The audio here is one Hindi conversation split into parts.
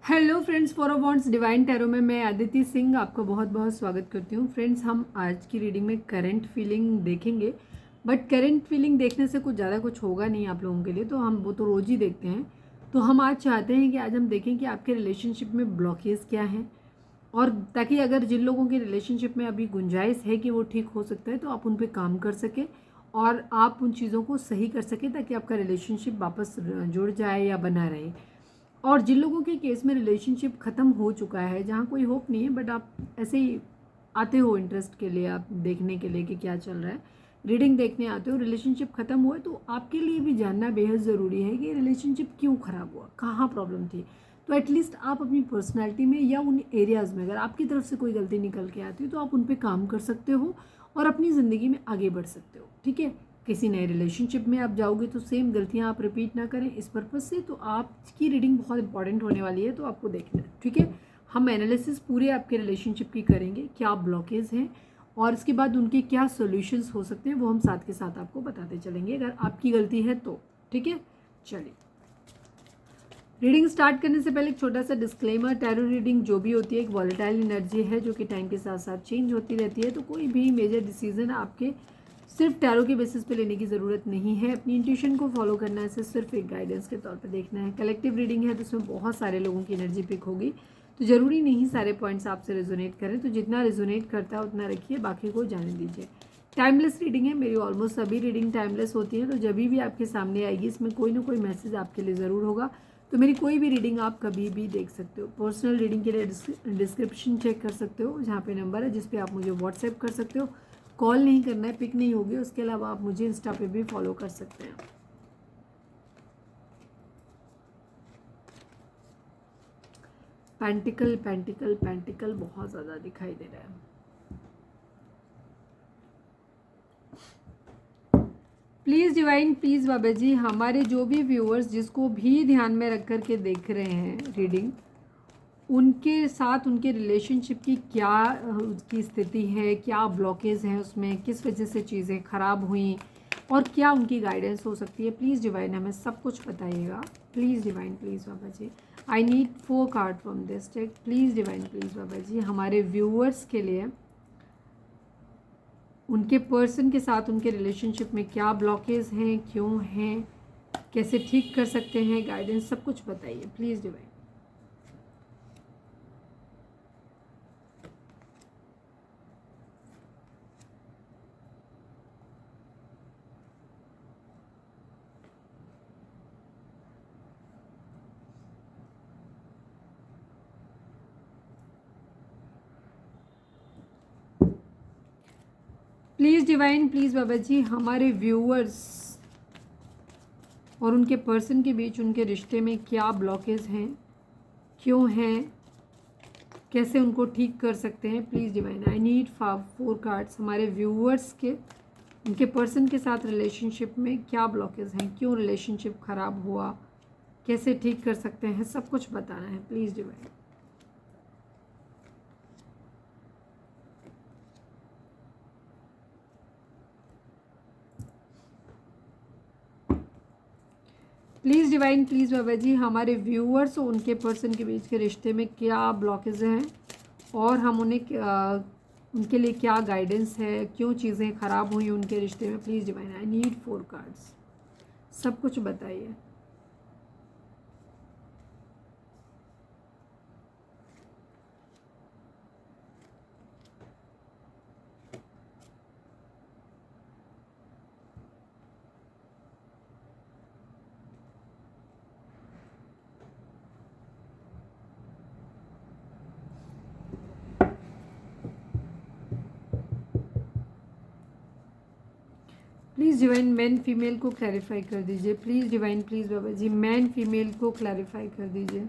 Hello friends, for wants divine tarot में मैं अदिति सिंह आपका बहुत बहुत स्वागत करती हूँ। फ्रेंड्स, हम आज की रीडिंग में करंट फीलिंग देखेंगे, बट करंट फीलिंग देखने से कुछ ज़्यादा कुछ होगा नहीं आप लोगों के लिए, तो हम वो तो रोज़ ही देखते हैं। तो हम आज चाहते हैं कि आज हम देखें कि आपके रिलेशनशिप में ब्लॉकेज क्या हैं, और ताकि अगर जिन लोगों के रिलेशनशिप में अभी गुंजाइश है कि वो ठीक हो सकता है तो आप उन पर काम कर सकें और आप उन चीज़ों को सही कर सकें ताकि आपका रिलेशनशिप वापस जुड़ जाए या बना रहे। और जिन लोगों के केस में रिलेशनशिप ख़त्म हो चुका है, जहाँ कोई होप नहीं है, बट आप ऐसे ही आते हो इंटरेस्ट के लिए, आप देखने के लिए कि क्या चल रहा है, रीडिंग देखने आते हो, रिलेशनशिप ख़त्म हुआ है, तो आपके लिए भी जानना बेहद ज़रूरी है कि रिलेशनशिप क्यों ख़राब हुआ, कहाँ प्रॉब्लम थी। तो एटलीस्ट आप अपनी पर्सनैलिटी में या उन एरियाज़ में अगर आपकी तरफ से कोई गलती निकल के आती है तो आप उन पर काम कर सकते हो और अपनी ज़िंदगी में आगे बढ़ सकते हो। ठीक है, किसी नए रिलेशनशिप में आप जाओगे तो सेम गलतियां आप रिपीट ना करें, इस पर्पज़ से तो आपकी रीडिंग बहुत इंपॉर्टेंट होने वाली है, तो आपको देखना है। ठीक है, हम एनालिसिस पूरे आपके रिलेशनशिप की करेंगे, क्या ब्लॉकेज हैं और इसके बाद उनके क्या सॉल्यूशंस हो सकते हैं, वो हम साथ के साथ आपको बताते चलेंगे अगर आपकी गलती है तो। ठीक है, चलिए रीडिंग स्टार्ट करने से पहले एक छोटा सा डिस्क्लेमर, टैरो रीडिंग जो भी होती है एक वॉलेटाइल एनर्जी है जो कि टाइम के साथ साथ चेंज होती रहती है, तो कोई भी मेजर डिसीजन आपके सिर्फ टैरो के बेसिस पे लेने की ज़रूरत नहीं है। अपनी इंट्यूशन को फॉलो करना है, इसे सिर्फ एक गाइडेंस के तौर पे देखना है। कलेक्टिव रीडिंग है तो उसमें बहुत सारे लोगों की एनर्जी पिक होगी, तो ज़रूरी नहीं सारे पॉइंट्स आपसे रेजोनेट करें, तो जितना रेजोनेट करता है उतना रखिए, बाकी को जाने दीजिए। टाइमलेस रीडिंग है, मेरी ऑलमोस्ट सभी रीडिंग टाइमलेस होती हैं, तो जब भी आपके सामने आएगी इसमें कोई ना कोई मैसेज आपके लिए ज़रूर होगा, तो मेरी कोई भी रीडिंग आप कभी भी देख सकते हो। पर्सनल रीडिंग के लिए डिस्क्रिप्शन चेक कर सकते हो, जहाँ पे नंबर है जिस पे आप मुझे व्हाट्सएप कर सकते हो। कॉल नहीं करना है, पिक नहीं होगी। उसके अलावा आप मुझे इंस्टा पे भी फॉलो कर सकते हैं। पेंटिकल पेंटिकल पेंटिकल बहुत ज़्यादा दिखाई दे रहा है। Please divine, please Baba ji, हमारे जो भी व्यूअर्स जिसको भी ध्यान में रख कर के देख रहे हैं रीडिंग, उनके साथ उनके रिलेशनशिप की क्या उसकी स्थिति है, क्या ब्लॉकेज हैं उसमें, किस वजह से चीज़ें ख़राब हुई और क्या उनकी गाइडेंस हो सकती है। प्लीज़ डिवाइन हमें सब कुछ बताइएगा। Please divine, please Baba ji, I need 4 card from this deck. Please divine, please Baba ji, हमारे व्यूअर्स के लिए उनके पर्सन के साथ उनके रिलेशनशिप में क्या ब्लॉकेज हैं, क्यों हैं, कैसे ठीक कर सकते हैं, गाइडेंस सब कुछ बताइए please divine. Please divine, please Baba ji, हमारे व्यूअर्स और उनके पर्सन के बीच उनके रिश्ते में क्या ब्लॉकेज हैं, क्यों हैं, कैसे उनको ठीक कर सकते हैं। Please divine, I need 4 cards. हमारे व्यूअर्स के उनके पर्सन के साथ रिलेशनशिप में क्या ब्लॉकेज हैं, क्यों रिलेशनशिप ख़राब हुआ, कैसे ठीक कर सकते हैं, सब कुछ बताना है please divine. Please divine, please Baba ji, हमारे व्यूअर्स और उनके पर्सन के बीच के रिश्ते में क्या ब्लॉकेज हैं और हम उन्हें उनके लिए क्या गाइडेंस है, क्यों चीज़ें ख़राब हुई उनके रिश्ते में। Please divine, I need 4 cards, सब कुछ बताइए। प्लीज़ डिवाइन, मैन फीमेल को क्लैरिफाई कर दीजिए। Please divine, please Baba ji, man female को क्लैरिफाई कर दीजिए।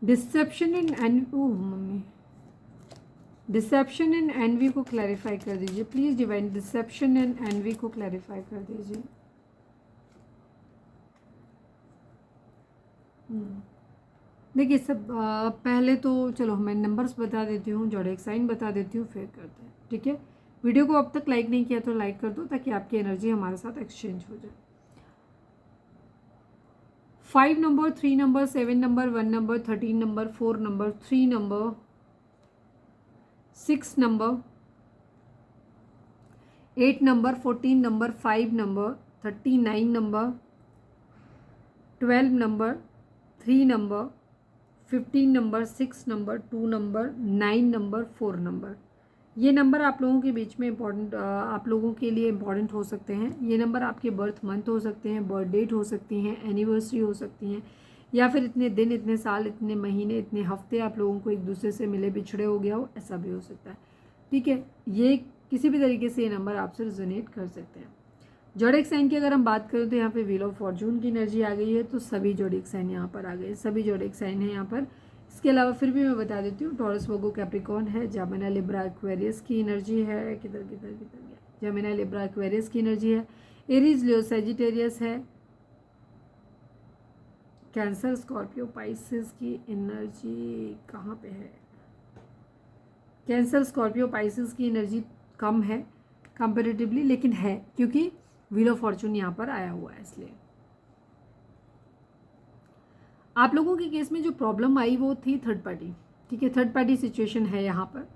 Deception and mummy, deception and envy को क्लैरिफाई कर दीजिए। Please divine, deception and envy को क्लैरिफाई कर दीजिए। देखिए सब पहले तो चलो मैं नंबर्स बता देती हूँ, ज़ोडिएक साइन बता देती हूँ, फिर करते हैं, ठीक है। वीडियो को अब तक लाइक नहीं किया तो लाइक कर दो ताकि आपकी एनर्जी हमारे साथ एक्सचेंज हो जाए। 5 number, 3 number, 7 number, 1 number, 13 number, 4 number, 3 number, 6 number, 8 number, 14 number, 5 number, 39 number, 12 number, 3 number, 15 number, 6 number, 2 number, 9 number, 4 number. ये नंबर आप लोगों के बीच में इम्पॉर्टेंट, आप लोगों के लिए इम्पॉर्टेंट हो सकते हैं। ये नंबर आपके बर्थ मंथ हो सकते हैं, बर्थ डेट हो सकती हैं, एनिवर्सरी हो सकती हैं, या फिर इतने दिन, इतने साल, इतने महीने, इतने हफ्ते आप लोगों को एक दूसरे से मिले बिछड़े हो गया हो, ऐसा भी हो सकता है, ठीक है। ये किसी भी तरीके से ये नंबर आपसे रिजोनेट कर सकते हैं। ज़ोडिएक साइन की अगर हम बात करें तो यहाँ पे व्हील ऑफ फॉर्चून की एनर्जी आ गई है, तो सभी ज़ोडिएक साइन यहाँ पर आ गए, सभी ज़ोडिएक साइन है यहाँ पर। इसके अलावा फिर भी मैं बता देती हूँ, टॉरस, वर्गो, कैप्रिकॉर्न है, जेमिनी, लिब्रा, एक्वेरियस की एनर्जी है, किधर किधर किधर गया, जेमिनी, लिब्रा, एक्वेरियस की एनर्जी है, एरीज, लियो, सैजिटेरियस है, कैंसर, स्कॉर्पियो, पाइसेस की एनर्जी कहाँ पे है, कैंसर, स्कॉर्पियो, पाइसेस की एनर्जी कम है कंपेरेटिवली, लेकिन है क्योंकि व्हील ऑफ फॉर्चून यहाँ पर आया हुआ है, इसलिए। आप लोगों के केस में जो प्रॉब्लम आई वो थी थर्ड पार्टी, ठीक है, थर्ड पार्टी सिचुएशन है यहाँ पर।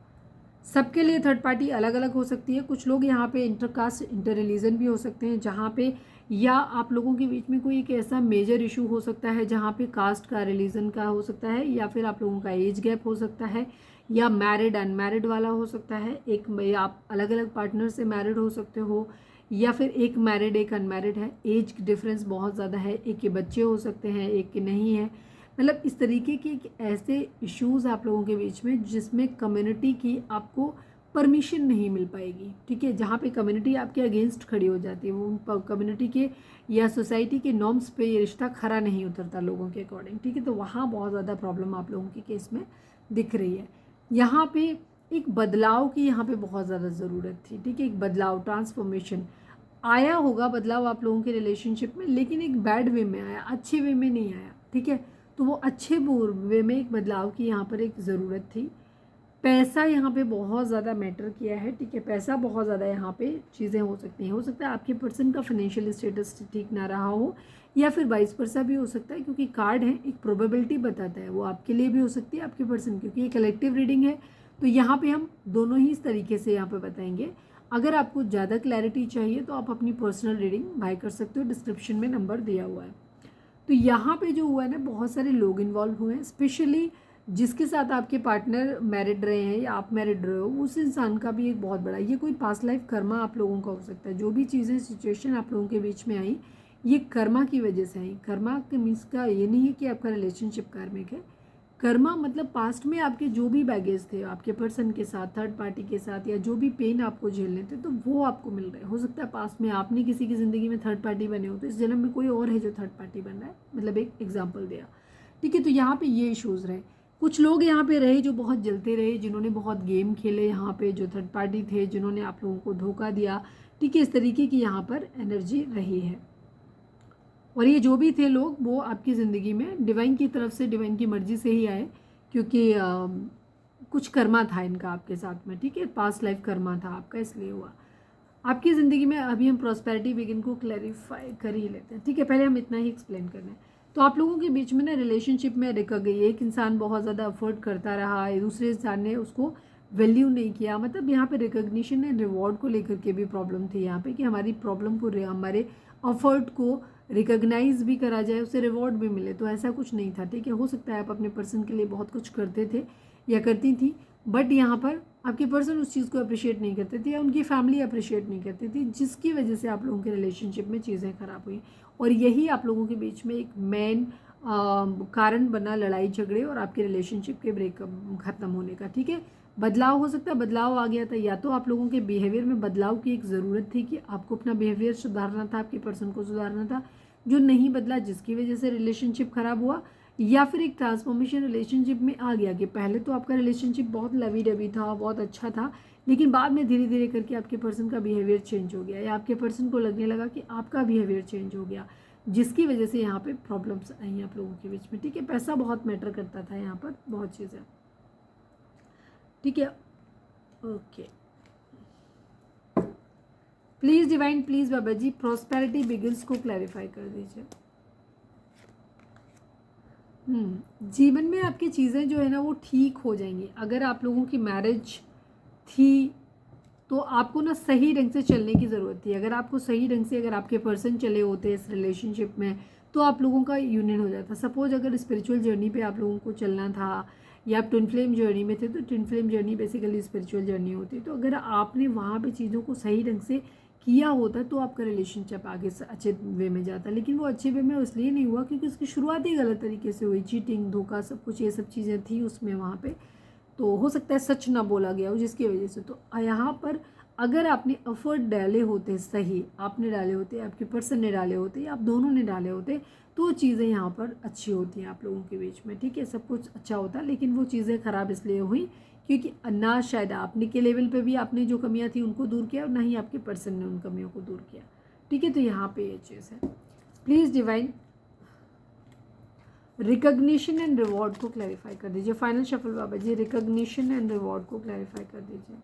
सबके लिए थर्ड पार्टी अलग अलग हो सकती है। कुछ लोग यहाँ पे इंटरकास्ट, इंटर रिलीजन भी हो सकते हैं, जहाँ पे या आप लोगों के बीच में कोई एक ऐसा मेजर इशू हो सकता है जहाँ पे कास्ट का, रिलीजन का हो सकता है, या फिर आप लोगों का एज गैप हो सकता है, या मैरिड अनमैरिड वाला हो सकता है, एक आप अलग अलग पार्टनर से मैरिड हो सकते हो, या फिर एक मैरिड एक अनमैरिड है, एज डिफरेंस बहुत ज़्यादा है, एक के बच्चे हो सकते हैं, एक के नहीं है, मतलब इस तरीके के ऐसे इश्यूज आप लोगों के बीच में जिसमें कम्युनिटी की आपको परमिशन नहीं मिल पाएगी, ठीक है, जहाँ पे कम्युनिटी आपके अगेंस्ट खड़ी हो जाती है, वो कम्युनिटी के या सोसाइटी के नॉर्म्स पे ये रिश्ता खरा नहीं उतरता लोगों के अकॉर्डिंग, ठीक है, तो वहाँ बहुत ज़्यादा प्रॉब्लम आप लोगों के केस में दिख रही है। यहाँ पे एक बदलाव की यहाँ पे बहुत ज़्यादा ज़रूरत थी, ठीक है, एक बदलाव, ट्रांसफॉर्मेशन आया होगा, बदलाव आप लोगों के रिलेशनशिप में, लेकिन एक बैड वे में आया, अच्छे वे में नहीं आया, ठीक है, तो वो अच्छे वे में एक बदलाव की यहाँ पर एक ज़रूरत थी। पैसा यहाँ पे बहुत ज़्यादा मैटर किया है, ठीक है, पैसा बहुत ज़्यादा यहाँ पे चीज़ें हो सकती हैं, हो सकता है आपके पर्सन का फाइनेंशियल स्टेटस ठीक ना रहा हो, या फिर वाइस वर्सा भी हो सकता है, क्योंकि कार्ड है एक प्रोबेबिलिटी बताता है, वो आपके लिए भी हो सकती है, आपके पर्सन, क्योंकि ये कलेक्टिव रीडिंग है, तो यहाँ पे हम दोनों ही इस तरीके से यहाँ पे बताएंगे। अगर आपको ज़्यादा क्लैरिटी चाहिए तो आप अपनी पर्सनल रीडिंग बाय कर सकते हो, डिस्क्रिप्शन में नंबर दिया हुआ है। तो यहाँ पे जो हुआ है ना, बहुत सारे लोग इन्वॉल्व हुए हैं, स्पेशली जिसके साथ आपके पार्टनर मैरिड रहे हैं या आप मैरिड रहे हो, उस इंसान का भी एक बहुत बड़ा, ये कोई पास्ट लाइफ कर्मा आप लोगों का हो सकता है। जो भी चीज़ें, सिचुएशन आप लोगों के बीच में आई, ये कर्मा की वजह से आई। कर्मा के मीन्स का ये नहीं है कि आपका रिलेशनशिप कार्मिक है। कर्मा मतलब पास्ट में आपके जो भी बैगेज थे आपके पर्सन के साथ, थर्ड पार्टी के साथ, या जो भी पेन आपको झेलने थे, तो वो आपको मिल रहे हैं। हो सकता है पास्ट में आपने किसी की ज़िंदगी में थर्ड पार्टी बने हो, तो इस जन्म में कोई और है जो थर्ड पार्टी बन रहा है, मतलब एक एग्जाम्पल दिया, ठीक है। तो यहाँ पे ये इशूज़ रहे। कुछ लोग यहाँ पे रहे जो बहुत जलते रहे, जिन्होंने बहुत गेम खेले यहाँ पे, जो थर्ड पार्टी थे, जिन्होंने आप लोगों को धोखा दिया, ठीक है, इस तरीके की यहाँ पर एनर्जी रही है। और ये जो भी थे लोग, वो आपकी ज़िंदगी में डिवाइन की तरफ से, डिवाइन की मर्जी से ही आए, क्योंकि कुछ कर्मा था इनका आपके साथ में, ठीक है, पास्ट लाइफ कर्मा था आपका, इसलिए हुआ आपकी ज़िंदगी में। अभी हम प्रॉस्पेरिटी बिगिन को क्लैरिफाई कर ही लेते हैं, ठीक है, पहले हम इतना ही एक्सप्लेन कर रहे हैं। तो आप लोगों के बीच में ना रिलेशनशिप में रिक गई, एक इंसान बहुत ज़्यादा अफोर्ड करता रहा, दूसरे इंसान ने उसको वैल्यू नहीं किया, मतलब यहाँ पे रिकॉग्निशन एंड रिवॉर्ड को लेकर के भी प्रॉब्लम थी यहाँ पे, कि हमारी प्रॉब्लम को, हमारे अफर्ट को रिकॉग्नाइज भी करा जाए, उसे रिवॉर्ड भी मिले, तो ऐसा कुछ नहीं था, ठीक है। हो सकता है आप अपने पर्सन के लिए बहुत कुछ करते थे या करती थी, बट यहाँ पर आपके पर्सन उस चीज़ को अप्रिशिएट नहीं करते थे, या उनकी फैमिली अप्रिशिएट नहीं करती थी, जिसकी वजह से आप लोगों के रिलेशनशिप में चीज़ें खराब हुई। और यही आप लोगों के बीच में एक मेन कारण बना लड़ाई झगड़े और आपके रिलेशनशिप के ब्रेकअप खत्म होने का, ठीक है। बदलाव हो सकता है, बदलाव आ गया था, या तो आप लोगों के बिहेवियर में बदलाव की एक ज़रूरत थी कि आपको अपना बिहेवियर सुधारना था, आपके पर्सन को सुधारना था, जो नहीं बदला, जिसकी वजह से रिलेशनशिप खराब हुआ, या फिर एक ट्रांसफॉर्मेशन रिलेशनशिप में आ गया कि पहले तो आपका रिलेशनशिप बहुत लवी डबी था, बहुत अच्छा था, लेकिन बाद में धीरे धीरे करके आपके पर्सन का बिहेवियर चेंज हो गया, या आपके पर्सन को लगने लगा कि आपका बिहेवियर चेंज हो गया, जिसकी वजह से यहाँ पे प्रॉब्लम्स आई आप लोगों के बीच में, ठीक है। पैसा बहुत मैटर करता था यहाँ पर, बहुत चीज़ें, ठीक है। Okay, please divine, please Baba ji prosperity begins को क्लैरिफाई कर दीजिए। जीवन में आपकी चीज़ें जो है ना वो ठीक हो जाएंगी। अगर आप लोगों की मैरिज थी तो आपको ना सही ढंग से चलने की ज़रूरत थी। अगर आपको सही ढंग से, अगर आपके पर्सन चले होते इस रिलेशनशिप में तो आप लोगों का यूनियन हो जाता। सपोज अगर स्पिरिचुअल जर्नी पे आप लोगों को चलना था या आप ट्विन फ्लेम जर्नी में थे, तो twin flame journey basically spiritual journey होती है। तो अगर आपने वहाँ पे चीज़ों को सही ढंग से किया होता तो आपका रिलेशनशिप आगे से अच्छे वे में जाता। लेकिन वो अच्छे वे में इसलिए नहीं हुआ क्योंकि उसकी शुरुआत ही गलत तरीके से हुई। चीटिंग, धोखा, सब कुछ ये सब चीज़ें थी उसमें वहाँ पे। तो हो सकता है सच ना बोला गया हो जिसकी वजह से। तो यहाँ पर अगर आपने एफर्ट डाले होते, सही आपने डाले होते, आपके पर्सन ने डाले होते या आप दोनों ने डाले होते, तो चीज़ें यहाँ पर अच्छी होती हैं आप लोगों के बीच में, ठीक है। सब कुछ अच्छा होता। लेकिन वो चीज़ें ख़राब इसलिए हुई क्योंकि ना शायद आपने के लेवल पे भी आपने जो कमियां थी उनको दूर किया और ना ही आपके पर्सन ने उन कमियों को दूर किया, ठीक है। तो यहाँ पे ये चीज़ है। Please divine recognition and reward को क्लैरिफाई कर दीजिए। Final shuffle Baba ji, recognition and reward को क्लैरिफाई कर दीजिए।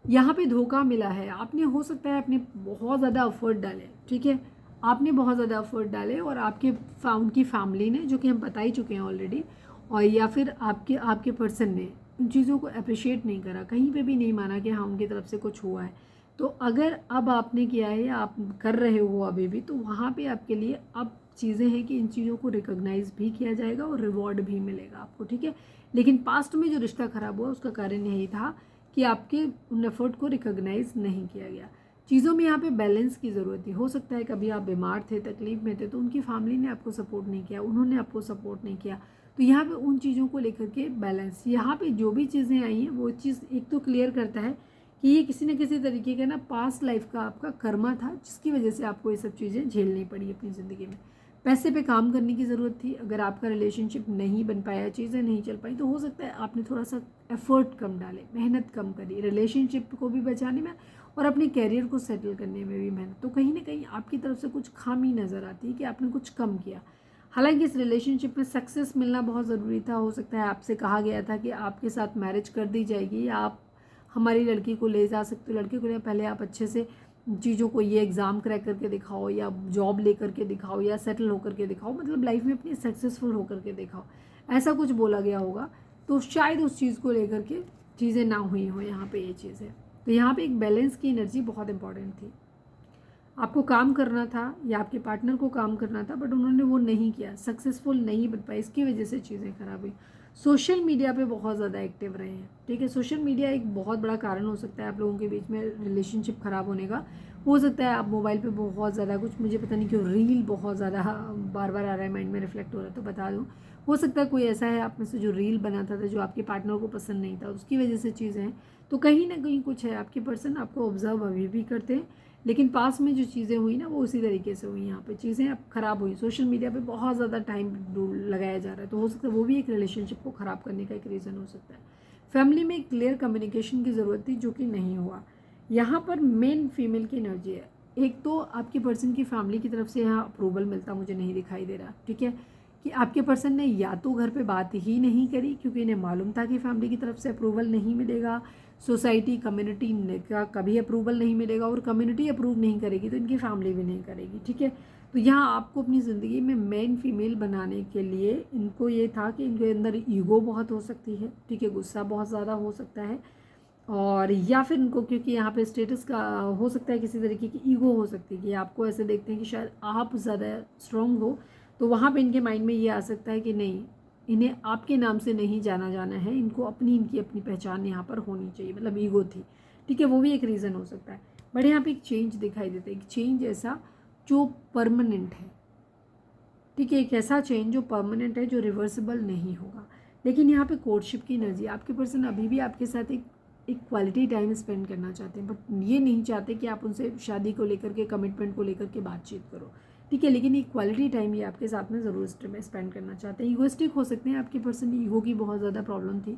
यहाँ पे धोखा मिला है। आपने, हो सकता है आपने बहुत ज़्यादा एफर्ट डाले, ठीक है, आपने बहुत ज़्यादा एफर्ट डाले और आपके उनकी फैमिली ने, जो कि हम बता ही चुके हैं ऑलरेडी, और या फिर आपके पर्सन ने उन चीज़ों को अप्रिशिएट नहीं करा, कहीं पे भी नहीं माना कि हाँ उनकी तरफ से कुछ हुआ है। तो अगर अब आपने किया है या आप कर रहे हो अभी भी, तो वहाँ पे आपके लिए अब चीज़ें हैं कि इन चीज़ों को रिकॉग्नाइज भी किया जाएगा और रिवॉर्ड भी मिलेगा आपको, ठीक है। लेकिन पास्ट में जो रिश्ता खराब हुआ उसका कारण यही था कि आपके उन एफर्ट को रिकॉग्नाइज नहीं किया गया। चीज़ों में यहाँ पे बैलेंस की ज़रूरत थी। हो सकता है कभी आप बीमार थे, तकलीफ में थे, तो उनकी फैमिली ने आपको सपोर्ट नहीं किया, उन्होंने आपको सपोर्ट नहीं किया। तो यहाँ पे उन चीज़ों को लेकर के बैलेंस, यहाँ पे जो भी चीज़ें आई हैं वो चीज़ एक तो क्लियर करता है कि ये किसी न किसी तरीके का ना पास्ट लाइफ का आपका कर्मा था, जिसकी वजह से आपको ये सब चीज़ें झेलनी पड़ी अपनी ज़िंदगी में। पैसे पे काम करने की ज़रूरत थी। अगर आपका रिलेशनशिप नहीं बन पाया, चीज़ें नहीं चल पाई, तो हो सकता है आपने थोड़ा सा एफर्ट कम डाले, मेहनत कम करी रिलेशनशिप को भी बचाने में और अपने कैरियर को सेटल करने में भी मेहनत। तो कहीं ना कहीं आपकी तरफ से कुछ खामी नज़र आती है कि आपने कुछ कम किया। हालांकि इस रिलेशनशिप में सक्सेस मिलना बहुत ज़रूरी था। हो सकता है आपसे कहा गया था कि आपके साथ मैरिज कर दी जाएगी या आप हमारी लड़की को ले जा सकते हो, लड़के को ले, पहले आप अच्छे से चीज़ों को, ये एग्ज़ाम क्रैक करके दिखाओ या जॉब ले करके दिखाओ या सेटल होकर के दिखाओ, मतलब लाइफ में अपनी सक्सेसफुल होकर के दिखाओ, ऐसा कुछ बोला गया होगा। तो शायद उस चीज़ को लेकर के चीज़ें ना हुई हो। यहाँ पे ये चीज़ है। तो यहाँ पे एक बैलेंस की एनर्जी बहुत इंपॉर्टेंट थी। आपको काम करना था या आपके पार्टनर को काम करना था, बट उन्होंने वो नहीं किया, सक्सेसफुल नहीं बन पाए, इसकी वजह से चीज़ें खराब हुई। सोशल मीडिया पे बहुत ज़्यादा एक्टिव रहे हैं, ठीक है। सोशल मीडिया एक बहुत बड़ा कारण हो सकता है आप लोगों के बीच में रिलेशनशिप ख़राब होने का। हो सकता है आप मोबाइल पे बहुत ज़्यादा कुछ, मुझे पता नहीं क्यों रील बहुत ज़्यादा बार बार आ रहा है, माइंड में रिफ्लेक्ट हो रहा है, तो बता दूँ। हो सकता है कोई ऐसा है आप में से जो रील बनाता था, जो आपके पार्टनर को पसंद नहीं था, उसकी वजह से चीज़ें हैं। तो कहीं ना कहीं कुछ है, आपके पर्सन आपको ऑब्जर्व अभी भी करते हैं, लेकिन पास में जो चीज़ें हुई ना वो उसी तरीके से हुई। यहाँ पे चीज़ें अब ख़राब हुई। सोशल मीडिया पे बहुत ज़्यादा टाइम लगाया जा रहा है, तो हो सकता है वो भी एक रिलेशनशिप को ख़राब करने का एक रीज़न हो सकता है। फैमिली में क्लियर कम्युनिकेशन की ज़रूरत थी, जो कि नहीं हुआ। यहाँ पर मेन फीमेल की एनर्जी है। एक तो आपके पर्सन की फैमिली की तरफ से यहाँ अप्रूवल मिलता मुझे नहीं दिखाई दे रहा, ठीक है, कि आपके पर्सन ने या तो घर पे बात ही नहीं करी क्योंकि इन्हें मालूम था कि फैमिली की तरफ से अप्रूवल नहीं मिलेगा, सोसाइटी कम्युनिटी का कभी अप्रूवल नहीं मिलेगा, और कम्युनिटी अप्रूव नहीं करेगी तो इनकी फैमिली भी नहीं करेगी, ठीक है। तो यहाँ आपको अपनी ज़िंदगी में मेन फीमेल बनाने के लिए इनको ये था कि इनके अंदर ईगो बहुत हो सकती है, ठीक है, गुस्सा बहुत ज़्यादा हो सकता है, और या फिर इनको क्योंकि यहाँ पे स्टेटस का हो सकता है, किसी तरीके की ईगो हो सकती है कि आपको ऐसे देखते हैं कि शायद आप ज़्यादा स्ट्रॉन्ग हो, तो वहाँ पे इनके माइंड में ये आ सकता है कि नहीं, इन्हें आपके नाम से नहीं जाना जाना है, इनको इनकी अपनी पहचान यहाँ पर होनी चाहिए, मतलब ईगो थी, ठीक है, वो भी एक रीज़न हो सकता है। बट यहाँ पे एक चेंज दिखाई देता है, एक चेंज ऐसा जो परमानेंट है, ठीक है, एक ऐसा चेंज जो परमानेंट है, जो रिवर्सिबल नहीं होगा। लेकिन यहाँ पे कोर्टशिप की एनर्जी, आपके पर्सन अभी भी आपके साथ एक क्वालिटी टाइम स्पेंड करना चाहते हैं, बट ये नहीं चाहते कि आप उनसे शादी को लेकर के, कमिटमेंट को लेकर के बातचीत करो, ठीक है, लेकिन एक क्वालिटी टाइम ये आपके साथ में ज़रूर स्पेंड करना चाहते हैं। ईगोइस्टिक हो सकते हैं आपके पर्सन, ईगो की बहुत ज़्यादा प्रॉब्लम थी,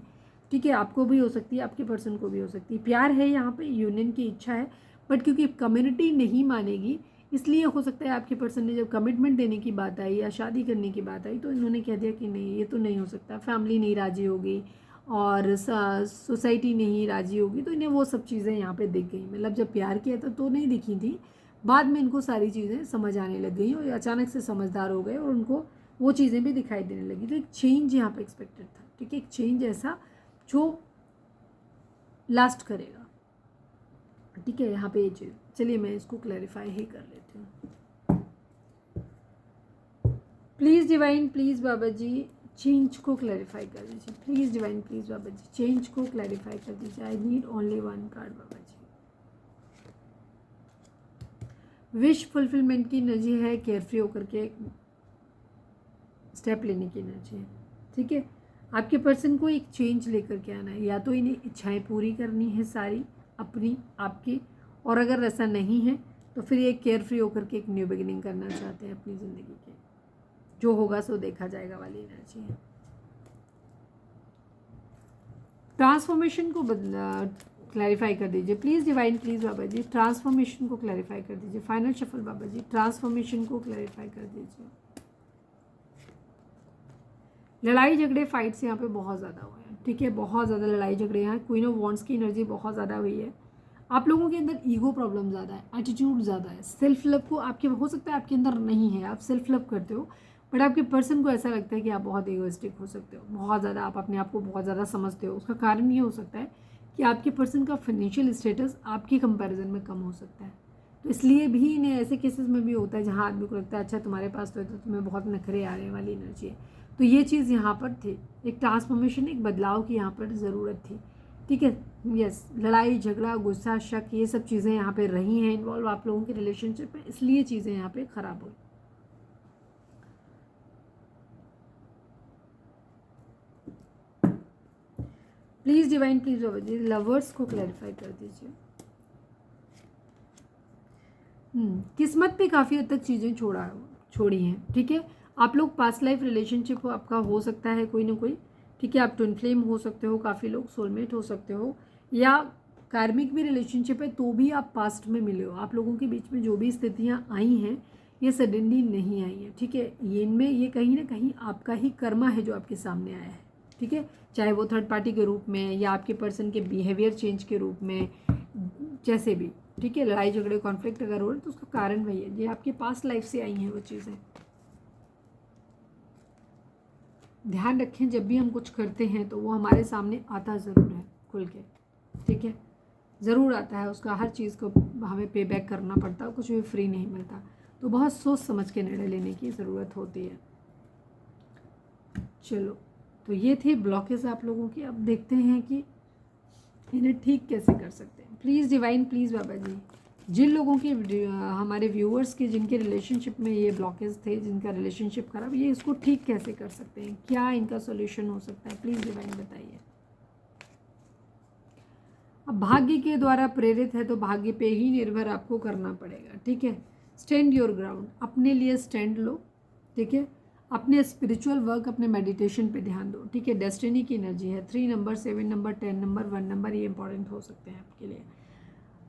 ठीक है, आपको भी हो सकती है, आपके पर्सन को भी हो सकती है। प्यार है यहाँ पे, यूनियन की इच्छा है, बट क्योंकि कम्युनिटी नहीं मानेगी, इसलिए हो सकता है आपके पर्सन ने जब कमिटमेंट देने की बात आई या शादी करने की बात आई तो इन्होंने कह दिया कि नहीं, ये तो नहीं हो सकता, फैमिली नहीं राजी होगी और सोसाइटी नहीं राजी होगी, तो इन्हें वो सब चीज़ें यहाँ पे दिख गई। मतलब जब प्यार किया था तो नहीं दिखी थी, बाद में इनको सारी चीज़ें समझ आने लग गई और अचानक से समझदार हो गए और उनको वो चीज़ें भी दिखाई देने लगी। तो एक चेंज यहाँ पे एक्सपेक्टेड था, ठीक है, एक चेंज ऐसा जो लास्ट करेगा, ठीक है। यहाँ पे ये चीज़, चलिए मैं इसको क्लैरिफाई ही कर लेती हूँ। Please divine, please Baba ji change को क्लैरिफाई कर दीजिए। Please divine, please Baba ji change को क्लैरिफाई कर दीजिए। I need only one card Baba ji. Wish fulfilment की एनर्जी है, केयरफ्री होकर के स्टेप लेने की एनर्जी है, ठीक है। आपके पर्सन को एक चेंज लेकर के आना है, या तो इन्हें इच्छाएं पूरी करनी है सारी अपनी आपकी, और अगर ऐसा नहीं है तो फिर ये केयरफ्री होकर के एक न्यू बिगिनिंग करना चाहते हैं अपनी ज़िंदगी के। जो होगा सो देखा जाएगा वाली एनर्जी है। ट्रांसफॉर्मेशन को क्लैरिफाई कर दीजिए please divine, please Baba ji transformation को क्लैरिफाई कर दीजिए। Final shuffle Baba ji transformation को क्लैरिफाई कर दीजिए। लड़ाई झगड़े फाइट्स यहाँ पे बहुत ज़्यादा हुए हैं, ठीक है, बहुत ज़्यादा लड़ाई झगड़े यहाँ। क्वीन ऑफ वॉन्ड्स की एनर्जी बहुत ज़्यादा हुई है। आप लोगों के अंदर ईगो प्रॉब्लम ज़्यादा है, एटीट्यूड ज़्यादा है, सेल्फ लव को आपके हो सकता है आपके अंदर नहीं है, आप सेल्फ लव करते हो, बट आपके पर्सन को ऐसा लगता है कि आप बहुत ईगोइस्टिक हो सकते हो, बहुत ज़्यादा आप अपने आप को बहुत ज़्यादा समझते हो। उसका कारण ये हो सकता है कि आपके पर्सन का फाइनेंशियल स्टेटस आपके कंपैरिजन में कम हो सकता है। तो इसलिए भी इन्हें ऐसे केसेस में भी होता है जहाँ आदमी को लगता है अच्छा तुम्हारे पास तो है तो तुम्हें बहुत नखरे आ रहे हैं वाली एनर्जी है। तो ये चीज़ यहाँ पर थी, एक ट्रांसफॉर्मेशन, एक बदलाव की यहाँ पर ज़रूरत थी, ठीक है। यस, लड़ाई झगड़ा गुस्सा शक ये सब चीज़ें यहाँ पे रही हैं इन्वॉल्व आप लोगों के रिलेशनशिप में, इसलिए चीज़ें यहाँ पे ख़राब हुई। Please divine, please Baba ji lovers को क्लैरिफाई कर दीजिए। किस्मत पे काफ़ी हद तक चीज़ें छोड़ी हैं, ठीक है। आप लोग पास्ट लाइफ रिलेशनशिप आपका हो सकता है कोई ना कोई, ठीक है। आप ट्विन फ्लेम हो सकते हो, काफ़ी लोग सोलमेट हो सकते हो, या कार्मिक भी रिलेशनशिप है तो भी आप पास्ट में मिले हो। आप लोगों के बीच में जो भी स्थितियाँ आई हैं ये सडनली नहीं आई हैं, ठीक है। ये इनमें ये कहीं ना कहीं आपका ही कर्मा है जो आपके सामने आया है, ठीक है। चाहे वो थर्ड पार्टी के रूप में या आपके पर्सन के बिहेवियर चेंज के रूप में, जैसे भी, ठीक है। लड़ाई झगड़े कॉन्फ्लिक्ट अगर हो रहे तो उसका कारण वही है, ये आपके पास लाइफ से आई हैं वो चीज़ें। ध्यान रखें जब भी हम कुछ करते हैं तो वो हमारे सामने आता ज़रूर है खुल के, ठीक है, ज़रूर आता है। उसका हर चीज़ को हमें पे बैक करना पड़ता है, कुछ भी फ्री नहीं मिलता, तो बहुत सोच समझ के निर्णय लेने की ज़रूरत होती है। चलो, तो ये थी ब्लॉकेज आप लोगों की। अब देखते हैं कि इन्हें ठीक कैसे कर सकते हैं। प्लीज़ डिवाइन, प्लीज़ बाबा जी जिन लोगों के हमारे व्यूअर्स के जिनके रिलेशनशिप में ये ब्लॉकेज थे, जिनका रिलेशनशिप खराब, ये इसको ठीक कैसे कर सकते हैं, क्या इनका सॉल्यूशन हो सकता है, प्लीज़ डिवाइन बताइए। अब भाग्य के द्वारा प्रेरित है तो भाग्य पे ही निर्भर आपको करना पड़ेगा, ठीक है। स्टैंड योर ग्राउंड, अपने लिए स्टैंड लो, ठीक है। अपने स्पिरिचुअल वर्क, अपने मेडिटेशन पे ध्यान दो, ठीक है। डेस्टिनी की एनर्जी है, 3 नंबर, 7 नंबर, 10 नंबर, 1 नंबर, ये इंपॉर्टेंट हो सकते हैं आपके लिए।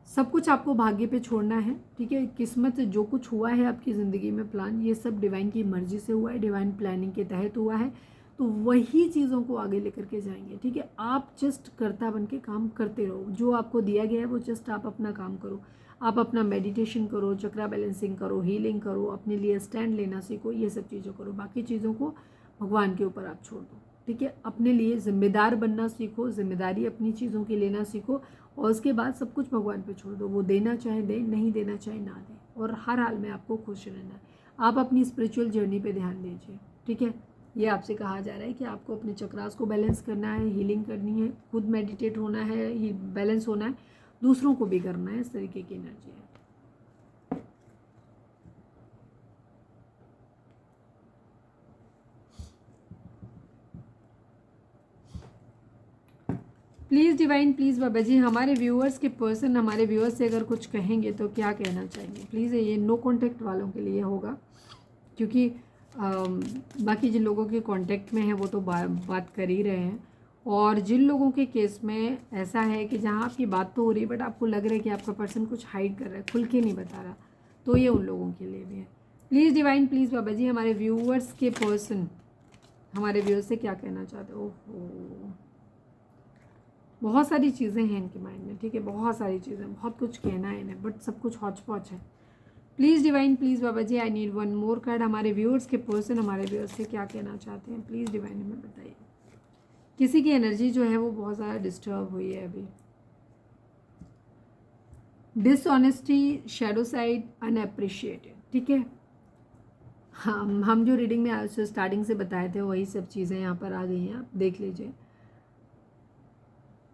सब कुछ आपको भाग्य पे छोड़ना है, ठीक है। किस्मत जो कुछ हुआ है आपकी ज़िंदगी में प्लान, ये सब डिवाइन की मर्जी से हुआ है, डिवाइन प्लानिंग के तहत हुआ है, तो वही चीज़ों को आगे लेकर के जाएंगे, ठीक है। आप जस्ट कर्ता बन के काम करते रहो, जो आपको दिया गया है वो जस्ट आप अपना काम करो, आप अपना मेडिटेशन करो, चक्रा बैलेंसिंग करो, हीलिंग करो, अपने लिए स्टैंड लेना सीखो, ये सब चीज़ें करो। बाकी चीज़ों को भगवान के ऊपर आप छोड़ दो, ठीक है। अपने लिए जिम्मेदार बनना सीखो, जिम्मेदारी अपनी चीज़ों की लेना सीखो, और उसके बाद सब कुछ भगवान पे छोड़ दो। वो देना चाहे दे, नहीं देना चाहे ना दे, और हर हाल में आपको खुश रहना है। आप अपनी स्पिरिचुअल जर्नी पे ध्यान दीजिए, ठीक है। ये आपसे कहा जा रहा है कि आपको अपने चक्रास को बैलेंस करना है, हीलिंग करनी है, खुद मेडिटेट होना है, ही बैलेंस होना है, दूसरों को भी करना है, इस तरीके की एनर्जी है। Please divine, please Baba ji हमारे व्यूअर्स के पर्सन हमारे व्यूअर्स से अगर कुछ कहेंगे तो क्या कहना चाहेंगे, प्लीज़। ये नो कॉन्टैक्ट वालों के लिए होगा, क्योंकि बाकी जिन लोगों के कांटेक्ट में है वो तो बात कर ही रहे हैं, और जिन लोगों के केस में ऐसा है कि जहाँ आपकी बात तो हो रही है बट आपको लग रहा है कि आपका पर्सन कुछ हाइड कर रहा है, खुल के नहीं बता रहा, तो ये उन लोगों के लिए भी है। Please divine, please Baba ji, हमारे व्यूअर्स के पर्सन हमारे व्यूअर्स से क्या कहना चाहते हो। ओहो, बहुत सारी चीज़ें हैं इनके माइंड में, ठीक है, बहुत सारी चीज़ें, बहुत कुछ कहना है इन्हें, बट सब कुछ हौच पौच है। Please divine, please Baba ji, I need one more card. हमारे व्यूअर्स के पर्सन हमारे व्यूअर्स से क्या कहना चाहते हैं, प्लीज़ डिवाइन हमें बताइए। किसी की एनर्जी जो है वो बहुत ज़्यादा डिस्टर्ब हुई है अभी। डिसऑनेस्टी, शैडो साइड, अनएप्रिशिएटेड, ठीक है। हम जो रीडिंग में आज स्टार्टिंग से बताए थे वही सब चीज़ें यहाँ पर आ गई हैं, आप देख लीजिए।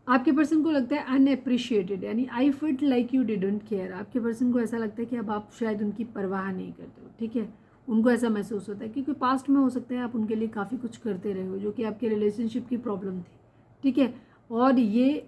आपके पर्सन को लगता है अनएप्रिशिएटेड, यानी I feel like you didn't care. आपके पर्सन को ऐसा लगता है कि अब आप शायद उनकी परवाह नहीं करते हो, ठीक है। उनको ऐसा महसूस होता है क्योंकि पास्ट में हो सकता है आप उनके लिए काफ़ी कुछ करते रहे हो जो कि आपके रिलेशनशिप की प्रॉब्लम थी, ठीक है। और ये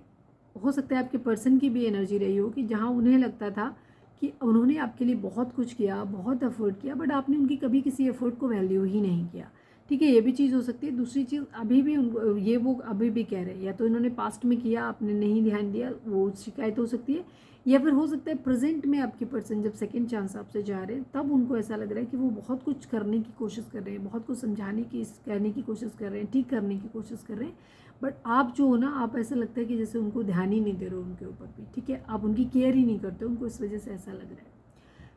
हो सकता है आपके पर्सन की भी एनर्जी रही हो कि जहाँ उन्हें लगता था कि उन्होंने आपके लिए बहुत कुछ किया, बहुत एफर्ट किया, बट आपने उनकी कभी किसी एफर्ट को वैल्यू ही नहीं किया, ठीक है। ये भी चीज़ हो सकती है। दूसरी चीज़, अभी भी उनको ये वो अभी भी कह रहे हैं, या तो इन्होंने पास्ट में किया आपने नहीं ध्यान दिया, वो शिकायत हो सकती है। या फिर हो सकता है प्रेजेंट में आपके पर्सन जब सेकंड चांस आपसे जा रहे हैं तब उनको ऐसा लग रहा है कि वो बहुत कुछ करने की कोशिश कर रहे हैं, बहुत कुछ समझाने की कहने की कोशिश कर रहे हैं, ठीक करने की कोशिश कर रहे हैं, बट आप जो हो ना, आप ऐसा लगता है कि जैसे उनको ध्यान ही नहीं दे रहे हो उनके ऊपर भी, ठीक है। आप उनकी केयर ही नहीं करते, उनको इस वजह से ऐसा लग रहा है।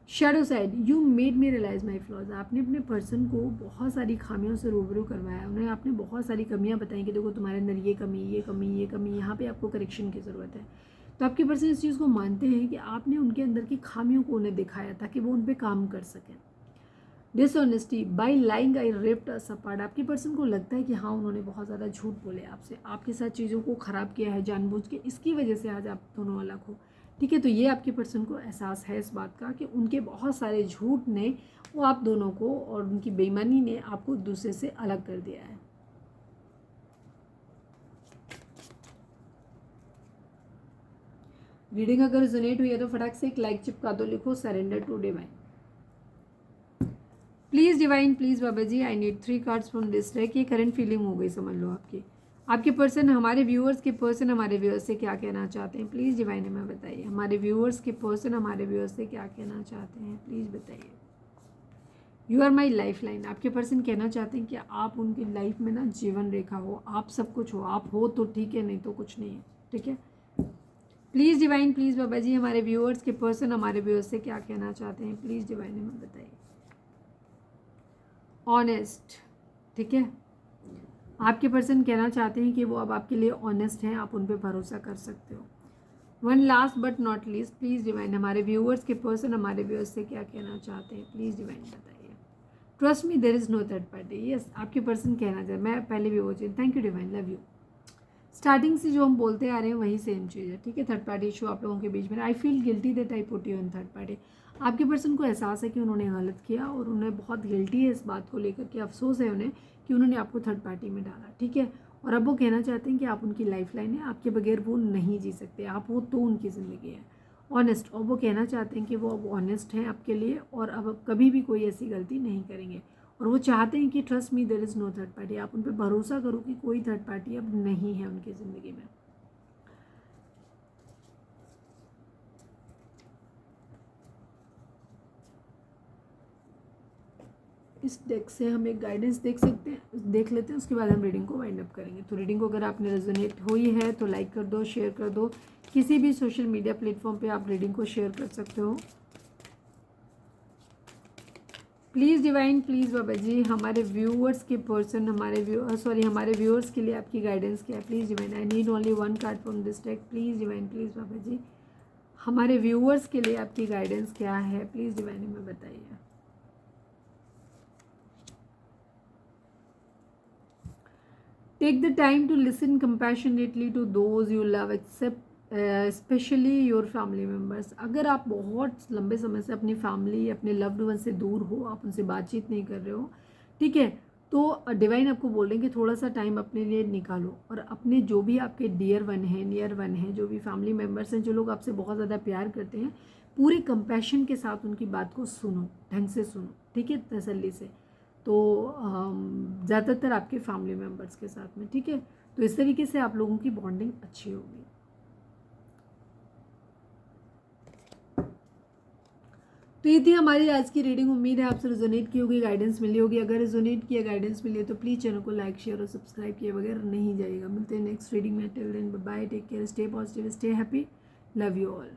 Shadow side, you made me realise my flaws. आपने अपने पर्सन को बहुत सारी खामियों से रूबरू करवाया, उन्हें आपने बहुत सारी कमियां बताई कि देखो तुम्हारे अंदर ये कमी, ये कमी, ये कमी, यहाँ पे आपको करेक्शन की ज़रूरत है। तो आपके पर्सन इस चीज़ को मानते हैं कि आपने उनके अंदर की खामियों को उन्हें दिखाया ताकि वो उन पर काम कर सकें। Dishonesty, by lying I ripped us apart. आपके पर्सन को लगता है कि हाँ उन्होंने बहुत ज़्यादा झूठ बोले आपसे, आपके साथ चीज़ों को ख़राब किया है जानबूझ के, इसकी वजह से आज आप दोनों अलग हो, ठीक है। तो ये आपके पर्सन को एहसास है इस बात का कि उनके बहुत सारे झूठ ने वो आप दोनों को और उनकी बेईमानी ने आपको एक दूसरे से अलग कर दिया है। रीडिंग अगर रिजोनेट हुई है तो फटाक से एक लाइक चिपका दो, लिखो surrender to divine. Please divine, please Baba ji, I need 3 cards from this deck. ये करंट फीलिंग हो गई समझ लो आपकी। आपके पर्सन हमारे व्यूअर्स के पर्सन हमारे व्यूअर्स से क्या कहना चाहते हैं, प्लीज़ डिवाइन हमें बताइए। हमारे व्यूअर्स के पर्सन हमारे व्यूअर्स से क्या कहना चाहते हैं, प्लीज़ बताइए। You are my lifeline. आपके पर्सन कहना चाहते हैं कि आप उनकी लाइफ में ना जीवन रेखा हो, आप सब कुछ हो, आप हो तो ठीक है, नहीं तो कुछ नहीं है, ठीक है। Please divine, please Baba ji, हमारे व्यूअर्स के पर्सन हमारे व्यूअर्स से क्या कहना चाहते हैं, प्लीज़ डिवाइन हमें बताइए। ऑनेस्ट, ठीक है। आपके पर्सन कहना चाहते हैं कि वो अब आपके लिए ऑनेस्ट हैं, आप उन पर भरोसा कर सकते हो। One last but not least, please divine, हमारे व्यूअर्स के पर्सन हमारे व्यूअर्स से क्या कहना चाहते हैं, प्लीज़ डिवाइन बताइए। Trust me there is no third party. Yes, आपके पर्सन कहना चाहते, मैं पहले भी वो चीज़, thank you divine, love you. Starting से जो हम बोलते आ रहे हैं वही सेम चीज़ है, ठीक है। थर्ड पार्टी इशू आप लोगों के बीच में, I feel guilty that I put you in third party. आपके पर्सन को एहसास है कि उन्होंने गलत किया और उन्हें बहुत गिल्टी है इस बात को लेकर के, अफसोस है उन्हें कि उन्होंने आपको थर्ड पार्टी में डाला, ठीक है। और अब वो कहना चाहते हैं कि आप उनकी लाइफ लाइन है, आपके बगैर वो नहीं जी सकते, आप हो तो उनकी ज़िंदगी है। ऑनेस्ट, और वो कहना चाहते हैं कि वो अब ऑनेस्ट हैं आपके लिए और अब कभी भी कोई ऐसी गलती नहीं करेंगे। और वो चाहते हैं कि trust me there is no third party, आप उन पर भरोसा करो कि कोई थर्ड पार्टी अब नहीं है उनकी ज़िंदगी में। इस डेक से हम एक गाइडेंस देख लेते हैं, उसके बाद हम रीडिंग को वाइंड अप करेंगे। तो रीडिंग को अगर आपने रेजोनेट हुई है तो लाइक कर दो, शेयर कर दो, किसी भी सोशल मीडिया प्लेटफॉर्म पे आप रीडिंग को शेयर कर सकते हो। Please divine, please Baba ji, हमारे व्यूअर्स के पर्सन हमारे व्यूअर्स के लिए आपकी गाइडेंस क्या है, please divine. I need only one card from this deck, please divine, please Baba ji, हमारे व्यूअर्स के लिए आपकी गाइडेंस क्या है, प्लीज़ डिवाइन हमें बताइए। Take the time to listen compassionately to those you love, except specially your family members. अगर आप बहुत लंबे समय से अपनी फैमिली, अपने लव्ड वन से दूर हो, आप उनसे बातचीत नहीं कर रहे हो, ठीक है, तो डिवाइन आपको बोल रहे हैं कि थोड़ा सा टाइम अपने लिए निकालो और अपने जो भी आपके डियर वन हैं, नियर वन हैं, जो भी फैमिली मेम्बर्स हैं, जो लोग आपसे बहुत ज़्यादा प्यार करते हैं, पूरे कंपैशन के साथ उनकी बात को सुनो, ढंग से सुनो, ठीक है, तसल्ली से। तो ज़्यादातर आपके फैमिली मेम्बर्स के साथ में, ठीक है। तो इस तरीके से आप लोगों की बॉन्डिंग अच्छी होगी। तो ये थी हमारी आज की रीडिंग। उम्मीद है आपसे रिजोनेट की होगी, गाइडेंस मिली होगी। अगर रिजोनेट किया, गाइडेंस मिली है तो प्लीज़ चैनल को लाइक शेयर और सब्सक्राइब किए बगैर नहीं जाइएगा। मिलते हैं नेक्स्ट रीडिंग में। Till then bye, take care, stay positive, stay happy, love you all.